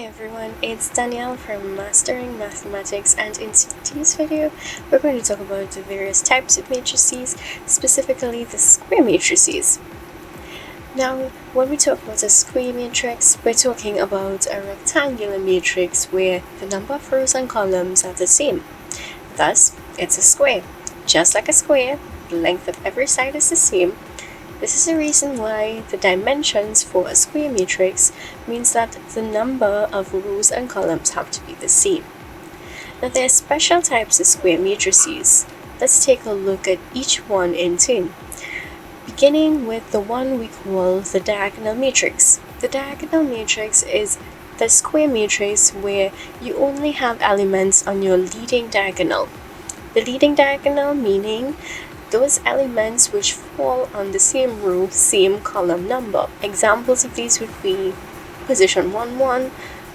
everyone, it's Danielle from Mastering Mathematics, and in today's video we're going to talk about the various types of matrices, specifically the square matrices. Now, when we talk about a square matrix, we're talking about a rectangular matrix where the number of rows and columns are the same. Thus, it's a square. Just like a square, the length of every side is the same. This is the reason why the dimensions for a square matrix means that the number of rows and columns have to be the same. Now, there are special types of square matrices. Let's take a look at each one in turn, beginning with the one we call the diagonal matrix. The diagonal matrix is the square matrix where you only have elements on your leading diagonal. The leading diagonal meaning those elements which fall on the same row, same column number. Examples of these would be position 1, 1,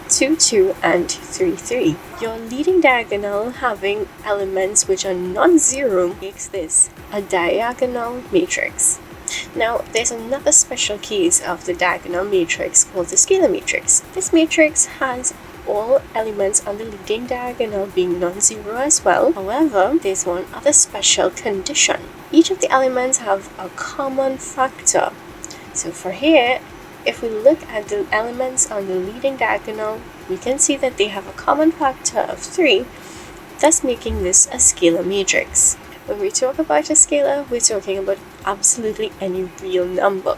2, 2, and 3, 3. Your leading diagonal having elements which are non-zero makes this a diagonal matrix. Now, there's another special case of the diagonal matrix called the scalar matrix. This matrix has all elements on the leading diagonal being non-zero as well. However, there's one other special condition. Each of the elements have a common factor. So for here, if we look at the elements on the leading diagonal, we can see that they have a common factor of 3, thus making this a scalar matrix. When we talk about a scalar, we're talking about absolutely any real number.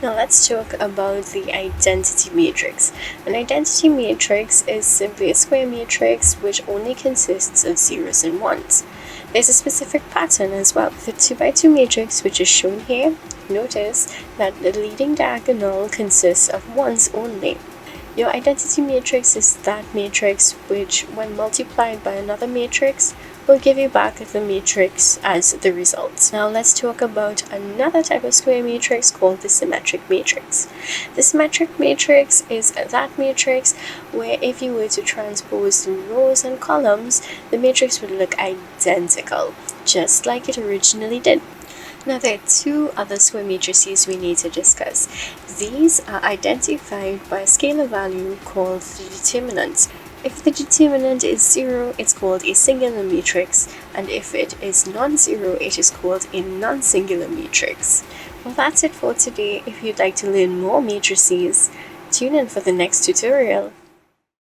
Now let's talk about the identity matrix. An identity matrix is simply a square matrix which only consists of zeros and ones. There's a specific pattern as well. The 2 by 2 matrix, which is shown here, notice that the leading diagonal consists of ones only. Your identity matrix is that matrix which, when multiplied by another matrix, will give you back the matrix as the result. Now let's talk about another type of square matrix called the symmetric matrix. The symmetric matrix is that matrix where if you were to transpose the rows and columns, the matrix would look identical, just like it originally did. Now, there are 2 other square matrices we need to discuss. These are identified by a scalar value called the determinant. If the determinant is 0, it's called a singular matrix, and if it is non-zero, it is called a non-singular matrix. Well, that's it for today. If you'd like to learn more matrices, tune in for the next tutorial.